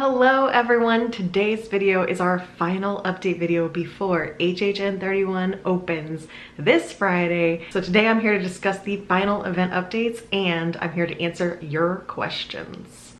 Hello everyone. Today's video is our final update video before HHN31 opens this Friday. So today I'm here to discuss the final event updates and I'm here to answer your questions.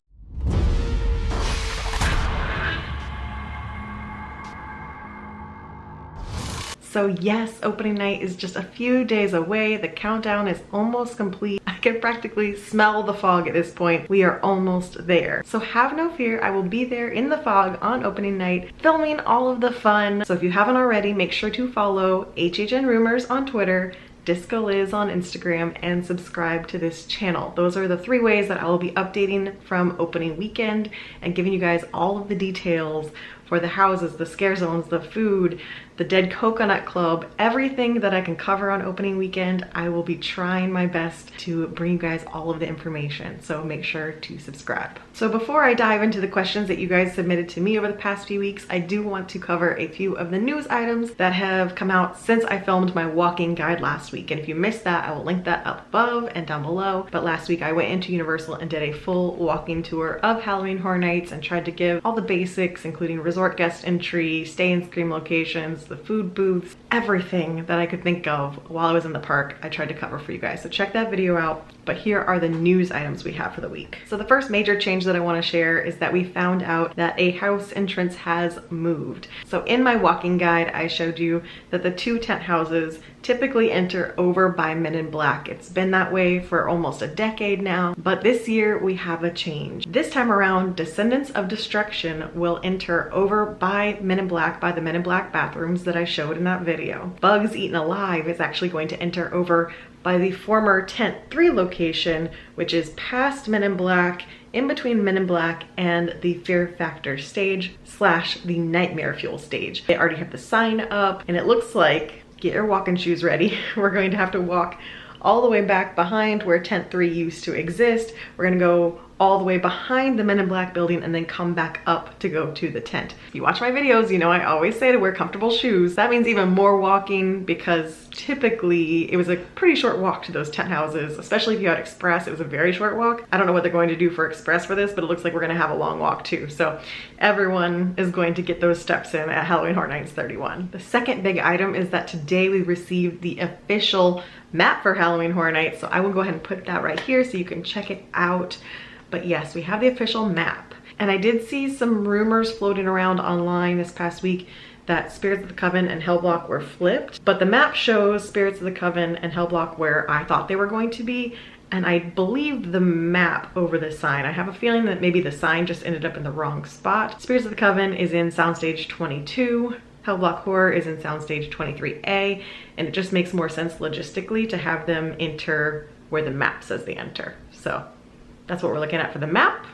So yes, opening night is just a few days away. The countdown is almost complete. I can practically smell the fog at this point. We are almost there. So have no fear, I will be there in the fog on opening night, filming all of the fun. So if you haven't already, make sure to follow HHN Rumors on Twitter, DiscoLiz on Instagram, and subscribe to this channel. Those are the three ways that I will be updating from opening weekend and giving you guys all of the details for the houses, the scare zones, the food, the Dead Coconut Club, everything that I can cover on opening weekend. I will be trying my best to bring you guys all of the information, so make sure to subscribe. So before I dive into the questions that you guys submitted to me over the past few weeks, I do want to cover a few of the news items that have come out since I filmed my walking guide last week. And if you missed that, I will link that up above and down below. But last week I went into Universal and did a full walking tour of Halloween Horror Nights and tried to give all the basics, including resort guest entry, stay and scream locations, the food booths, everything that I could think of while I was in the park. I tried to cover for you guys, so check that video out. But here are the news items we have for the week. So the first major change that I want to share is that we found out that a house entrance has moved. So in my walking guide, I showed you that the two tent houses typically enter over by Men in Black. It's been that way for almost a decade now, but this year we have a change. This time around, Descendants of Destruction will enter over by Men in Black, by the Men in Black bathrooms that I showed in that video. Bugs Eaten Alive is actually going to enter over by the former Tent 3 location, which is past Men in Black, in between Men in Black and the Fear Factor stage / the Nightmare Fuel stage. They already have the sign up and it looks like, get your walking shoes ready, we're going to have to walk all the way back behind where Tent 3 used to exist. We're gonna go all the way behind the Men in Black building and then come back up to go to the tent. If you watch my videos, you know I always say to wear comfortable shoes. That means even more walking because typically it was a pretty short walk to those tent houses, especially if you had Express. It was a very short walk. I don't know what they're going to do for Express for this, but it looks like we're gonna have a long walk too. So everyone is going to get those steps in at Halloween Horror Nights 31. The second big item is that today we received the official map for Halloween Horror Nights. So I will go ahead and put that right here so you can check it out. But yes, we have the official map. And I did see some rumors floating around online this past week that Spirits of the Coven and Hellblock were flipped. But the map shows Spirits of the Coven and Hellblock where I thought they were going to be. And I believed the map over the sign. I have a feeling that maybe the sign just ended up in the wrong spot. Spirits of the Coven is in Soundstage 22. Hellblock Horror is in Soundstage 23A. And it just makes more sense logistically to have them enter where the map says they enter. So that's what we're looking at for the map.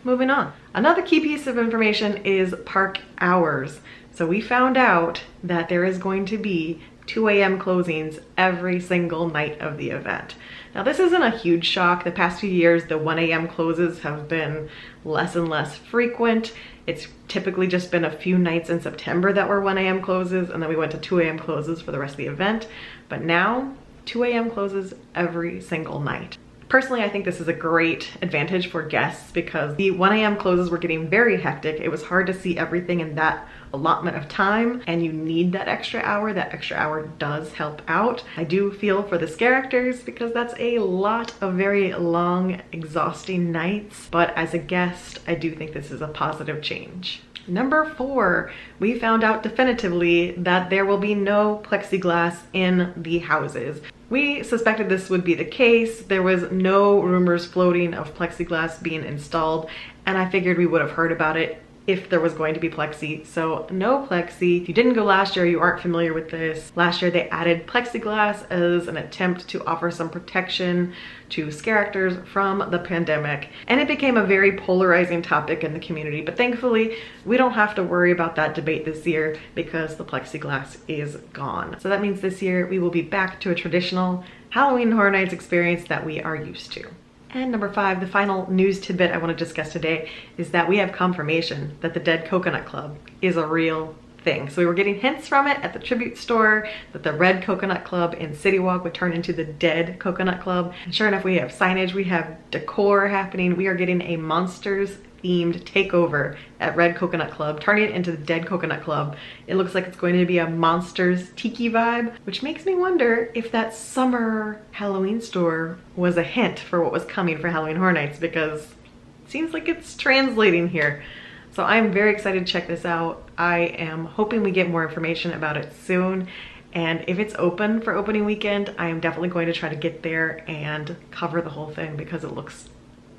Moving on. Another key piece of information is park hours. So we found out that there is going to be 2 a.m. closings every single night of the event. Now this isn't a huge shock. The past few years, the 1 a.m. closes have been less and less frequent. It's typically just been a few nights in September that were 1 a.m. closes, and then we went to 2 a.m. closes for the rest of the event. But now, 2 a.m. closes every single night. Personally, I think this is a great advantage for guests because the 1 a.m. closes were getting very hectic. It was hard to see everything in that allotment of time, and you need that extra hour. That extra hour does help out. I do feel for the scare actors because that's a lot of very long, exhausting nights. But as a guest, I do think this is a positive change. Number 4, we found out definitively that there will be no plexiglass in the houses. We suspected this would be the case. There was no rumors floating of plexiglass being installed, and I figured we would have heard about it if there was going to be plexi. So no plexi. If you didn't go last year, you aren't familiar with this. Last year they added plexiglass as an attempt to offer some protection to scare actors from the pandemic. And it became a very polarizing topic in the community. But thankfully, we don't have to worry about that debate this year because the plexiglass is gone. So that means this year we will be back to a traditional Halloween Horror Nights experience that we are used to. And number 5, the final news tidbit I want to discuss today is that we have confirmation that the Dead Coconut Club is a real thing. So we were getting hints from it at the tribute store that the Red Coconut Club in City Walk would turn into the Dead Coconut Club. And sure enough, we have signage, we have decor happening. We are getting a Monsters themed takeover at Red Coconut Club, turning it into the Dead Coconut Club. It looks like it's going to be a Monsters Tiki vibe, which makes me wonder if that summer Halloween store was a hint for what was coming for Halloween Horror Nights, because it seems like it's translating here. So I'm very excited to check this out. I am hoping we get more information about it soon. And if it's open for opening weekend, I am definitely going to try to get there and cover the whole thing because it looks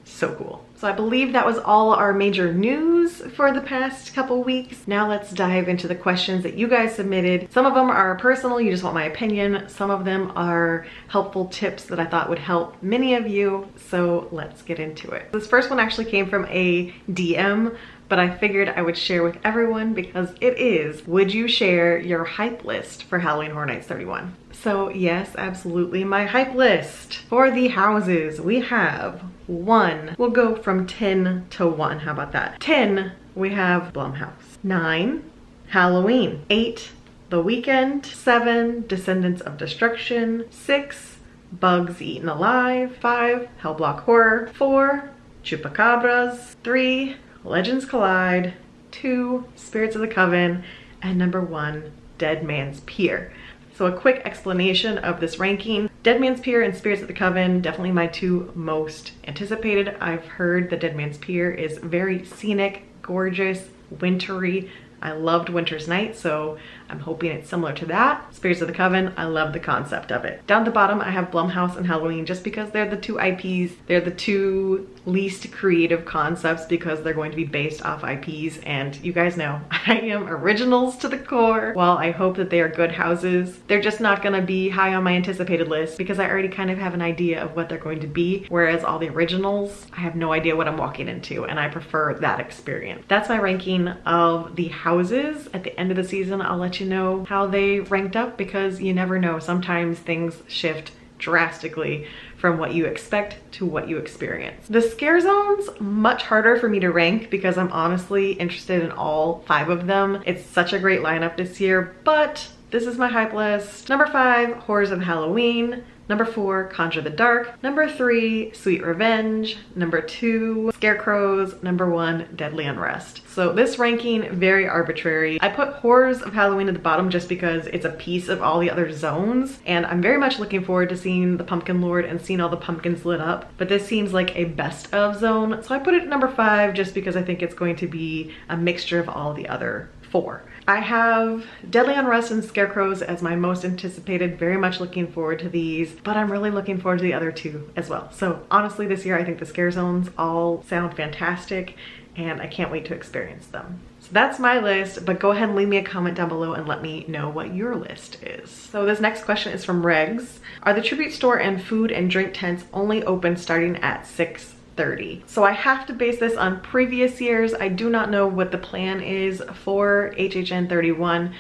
so cool. So I believe that was all our major news for the past couple weeks. Now let's dive into the questions that you guys submitted. Some of them are personal, you just want my opinion. Some of them are helpful tips that I thought would help many of you. So let's get into it. This first one actually came from a DM, but I figured I would share with everyone because it is, would you share your hype list for Halloween Horror Nights 31? So yes, absolutely. My hype list for the houses, we have 1. We'll go from 10 to 1. How about that? 10, we have Blumhouse. 9, Halloween. 8, The Weeknd. 7, Descendants of Destruction. 6, Bugs Eaten Alive. 5, Hellblock Horror. 4, Chupacabras. 3, Legends Collide. 2, Spirits of the Coven. And number 1, Dead Man's Pier. So a quick explanation of this ranking. Dead Man's Pier and Spirits of the Coven, definitely my 2 most anticipated. I've heard that Dead Man's Pier is very scenic, gorgeous, wintry. I loved Winter's Night, so I'm hoping it's similar to that. Spirits of the Coven, I love the concept of it. Down at the bottom, I have Blumhouse and Halloween just because they're the 2 IPs. They're the 2 least creative concepts because they're going to be based off IPs, and you guys know I am originals to the core. While I hope that they are good houses, they're just not gonna be high on my anticipated list because I already kind of have an idea of what they're going to be, whereas all the originals, I have no idea what I'm walking into, and I prefer that experience. That's my ranking of the houses. At the end of the season, I'll let you know how they ranked up because you never know. Sometimes things shift drastically from what you expect to what you experience. The scare zones, much harder for me to rank because I'm honestly interested in all 5 of them. It's such a great lineup this year, but this is my hype list. Number 5, Horrors of Halloween. Number 4, Conjure the Dark. Number 3, Sweet Revenge. Number 2, Scarecrows. Number 1, Deadly Unrest. So this ranking, very arbitrary. I put Horrors of Halloween at the bottom just because it's a piece of all the other zones, and I'm very much looking forward to seeing the Pumpkin Lord and seeing all the pumpkins lit up, but this seems like a best of zone, so I put it at number 5 just because I think it's going to be a mixture of all the other 4. I have Deadly Unrest and Scarecrows as my most anticipated, very much looking forward to these, but I'm really looking forward to the other 2 as well. So honestly, this year I think the scare zones all sound fantastic and I can't wait to experience them. So that's my list, but go ahead and leave me a comment down below and let me know what your list is. So this next question is from Regs. Are the tribute store and food and drink tents only open starting at 6:30? So I have to base this on previous years. I do not know what the plan is for HHN 31,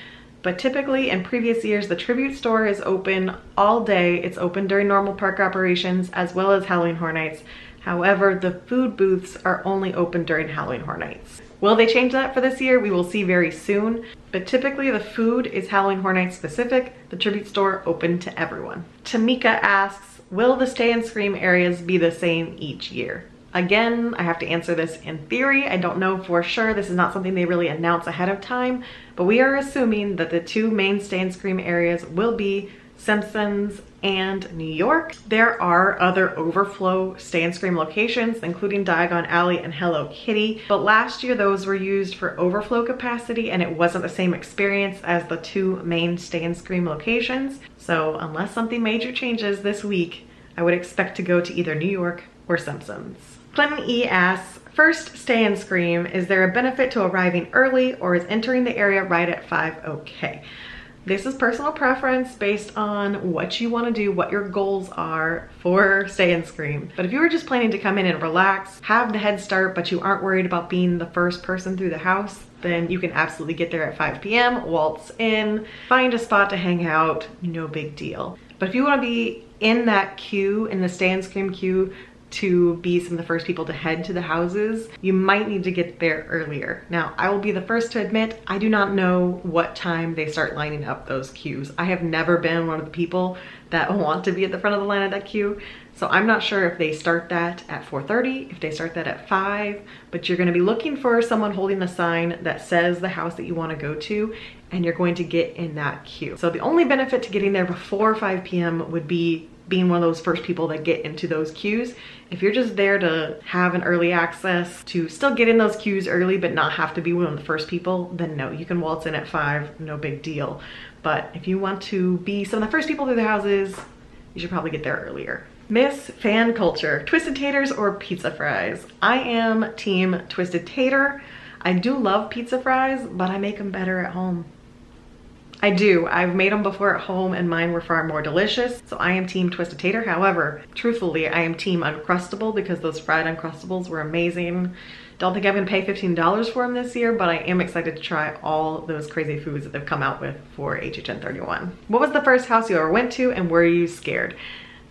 but typically in previous years, the tribute store is open all day. It's open during normal park operations as well as Halloween Horror Nights. However, the food booths are only open during Halloween Horror Nights. Will they change that for this year? We will see very soon, but typically the food is Halloween Horror Nights specific, the tribute store open to everyone. Tamika asks, will the Stay and Scream areas be the same each year? Again, I have to answer this in theory. I don't know for sure. This is not something they really announce ahead of time, but we are assuming that the 2 main Stay and Scream areas will be Simpsons and New York. There are other overflow Stay and Scream locations, including Diagon Alley and Hello Kitty, but last year those were used for overflow capacity and it wasn't the same experience as the 2 main Stay and Scream locations. So unless something major changes this week, I would expect to go to either New York or Simpsons. Clinton E asks, first Stay and Scream, is there a benefit to arriving early or is entering the area right at 5 okay? This is personal preference based on what you want to do, what your goals are for Stay and Scream. But if you were just planning to come in and relax, have the head start, but you aren't worried about being the first person through the house, then you can absolutely get there at 5 p.m., waltz in, find a spot to hang out, no big deal. But if you want to be in that queue, in the Stay and Scream queue, to be some of the first people to head to the houses, you might need to get there earlier. Now, I will be the first to admit, I do not know what time they start lining up those queues. I have never been one of the people that want to be at the front of the line of that queue, So I'm not sure if they start that at 4:30, if they start that at 5, but you're gonna be looking for someone holding a sign that says the house that you wanna go to, and you're going to get in that queue. So the only benefit to getting there before 5 p.m. would be being one of those first people that get into those queues. If you're just there to have an early access, to still get in those queues early but not have to be one of the first people, then no, you can waltz in at 5, no big deal. But if you want to be some of the first people through the houses, you should probably get there earlier. Miss Fan Culture, Twisted Taters or pizza fries? I am team Twisted Tater. I do love pizza fries, but I make them better at home. I do. I've made them before at home and mine were far more delicious. So I am team Twisted Tater. However, truthfully, I am team Uncrustable because those fried Uncrustables were amazing. Don't think I'm gonna pay $15 for them this year, but I am excited to try all those crazy foods that they've come out with for HHN31. What was the first house you ever went to and were you scared?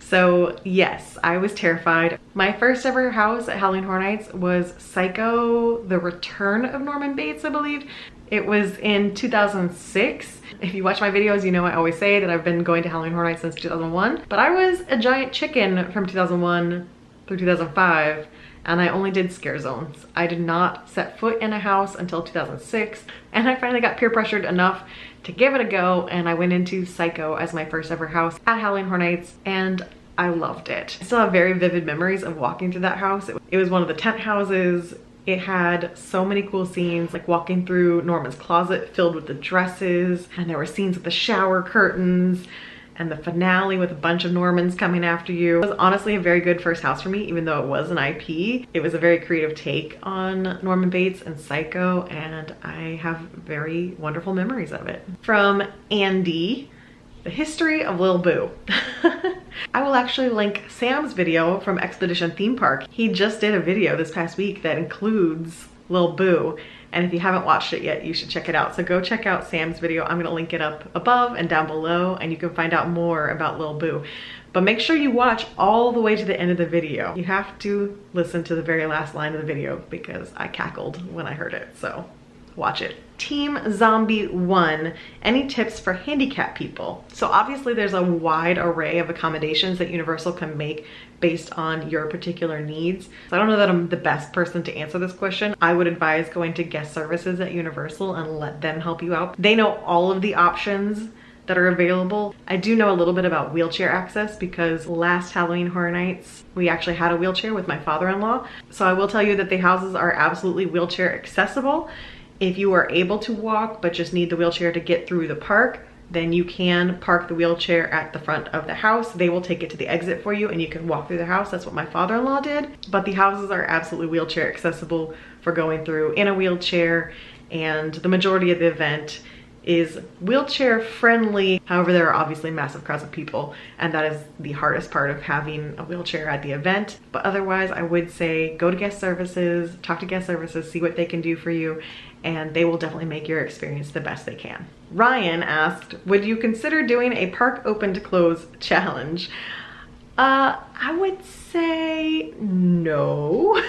So yes, I was terrified. My first ever house at Halloween Horror Nights was Psycho, The Return of Norman Bates, I believe. It was in 2006. If you watch my videos, you know I always say that I've been going to Halloween Horror Nights since 2001, but I was a giant chicken from 2001 through 2005, and I only did scare zones. I did not set foot in a house until 2006, and I finally got peer pressured enough to give it a go, and I went into Psycho as my first ever house at Halloween Horror Nights, and I loved it. I still have very vivid memories of walking through that house. It was one of the tent houses. It had so many cool scenes, like walking through Norman's closet filled with the dresses, and there were scenes with the shower curtains, and the finale with a bunch of Normans coming after you. It was honestly a very good first house for me, even though it was an IP. It was a very creative take on Norman Bates and Psycho, and I have very wonderful memories of it. From Andy, the history of Lil Boo. I will actually link Sam's video from Expedition Theme Park. He just did a video this past week that includes Lil Boo, and if you haven't watched it yet, you should check it out. So go check out Sam's video. I'm gonna link it up above and down below, and you can find out more about Lil Boo. But make sure you watch all the way to the end of the video. You have to listen to the very last line of the video because I cackled when I heard it, so watch it. Team Zombie 1, any tips for handicapped people? So obviously there's a wide array of accommodations that Universal can make based on your particular needs. So I don't know that I'm the best person to answer this question. I would advise going to guest services at Universal and let them help you out. They know all of the options that are available. I do know a little bit about wheelchair access because last Halloween Horror Nights, we actually had a wheelchair with my father-in-law. So I will tell you that the houses are absolutely wheelchair accessible. If you are able to walk but just need the wheelchair to get through the park, then you can park the wheelchair at the front of the house. They will take it to the exit for you and you can walk through the house. That's what my father-in-law did. But the houses are absolutely wheelchair accessible for going through in a wheelchair, and the majority of the event is wheelchair friendly. However, there are obviously massive crowds of people, and that is the hardest part of having a wheelchair at the event. But otherwise, I would say go to guest services, talk to guest services, see what they can do for you, and they will definitely make your experience the best they can. Ryan asked, would you consider doing a park open to close challenge? I would say no.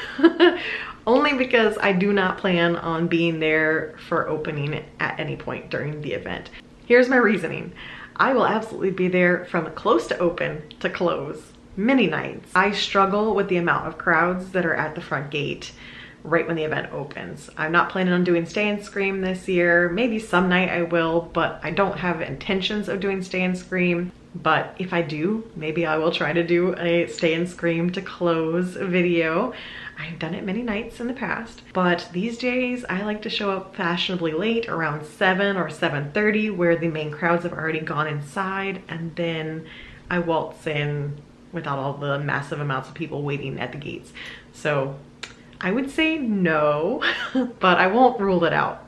Only because I do not plan on being there for opening at any point during the event. Here's my reasoning. I will absolutely be there from close to open to close many nights. I struggle with the amount of crowds that are at the front gate right when the event opens. I'm not planning on doing Stay and Scream this year. Maybe some night I will, but I don't have intentions of doing Stay and Scream. But if I do, maybe I will try to do a Stay and Scream to close video. I've done it many nights in the past, but these days I like to show up fashionably late, around 7 or 7:30, where the main crowds have already gone inside, and then I waltz in without all the massive amounts of people waiting at the gates. So I would say no, but I won't rule it out.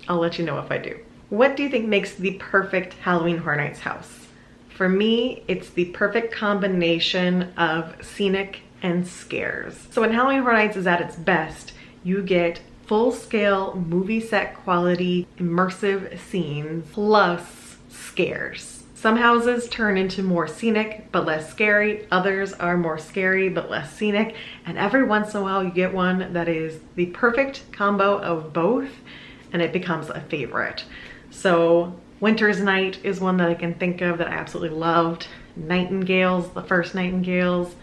I'll let you know if I do. What do you think makes the perfect Halloween Horror Nights house? For me, it's the perfect combination of scenic and scares. So when Halloween Horror Nights is at its best, you get full-scale movie set quality immersive scenes plus scares. Some houses turn into more scenic but less scary, others are more scary but less scenic, and every once in a while you get one that is the perfect combo of both and it becomes a favorite. So Winter's Night is one that I can think of that I absolutely loved. Nightingales, the first Nightingales.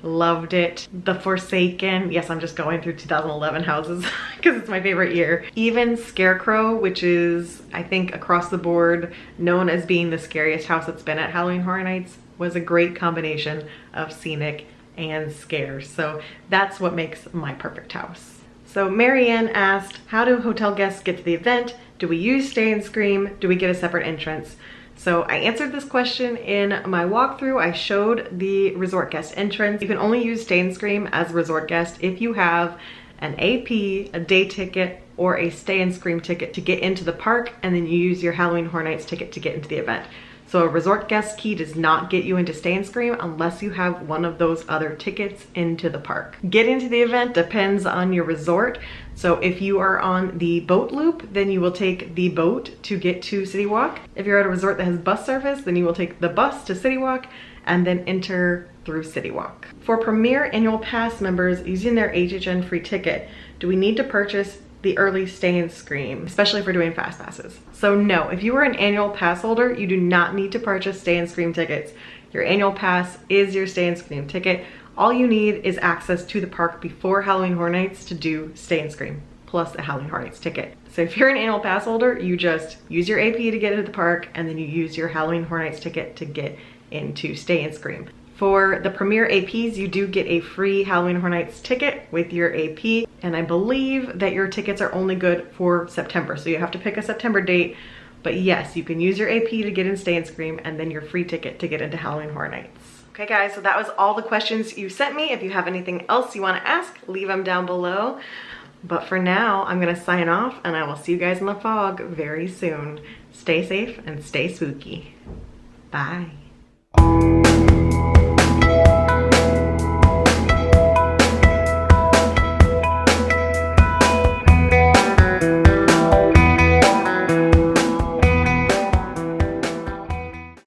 Loved it. The Forsaken. Yes, I'm just going through 2011 houses because it's my favorite year. Even Scarecrow, which is, I think, across the board known as being the scariest house that's been at Halloween Horror Nights, was a great combination of scenic and scares. So that's what makes my perfect house. So Marianne asked, how do hotel guests get to the event? Do we use Stay and Scream? Do we get a separate entrance? So I answered this question in my walkthrough. I showed the resort guest entrance. You can only use Stay and Scream as a resort guest if you have an AP, a day ticket, or a Stay and Scream ticket to get into the park, and then you use your Halloween Horror Nights ticket to get into the event. So a resort guest key does not get you into Stay and Scream unless you have one of those other tickets into the park. Getting to the event depends on your resort. So if you are on the boat loop, then you will take the boat to get to City Walk. If you're at a resort that has bus service, then you will take the bus to City Walk and then enter through City Walk. For Premier Annual Pass members using their HHN free ticket, do we need to purchase the early Stay and Scream, especially if we're doing fast passes? So no, if you are an annual pass holder, you do not need to purchase Stay and Scream tickets. Your annual pass is your Stay and Scream ticket. All you need is access to the park before Halloween Horror Nights to do Stay and Scream, plus a Halloween Horror Nights ticket. So if you're an annual pass holder, you just use your AP to get into the park, and then you use your Halloween Horror Nights ticket to get into Stay and Scream. For the Premier APs, you do get a free Halloween Horror Nights ticket with your AP, and I believe that your tickets are only good for September, so you have to pick a September date. But yes, you can use your AP to get in Stay and Scream, and then your free ticket to get into Halloween Horror Nights. Okay guys, so that was all the questions you sent me. If you have anything else you want to ask, leave them down below. But for now, I'm gonna sign off, and I will see you guys in the fog very soon. Stay safe and stay spooky. Bye.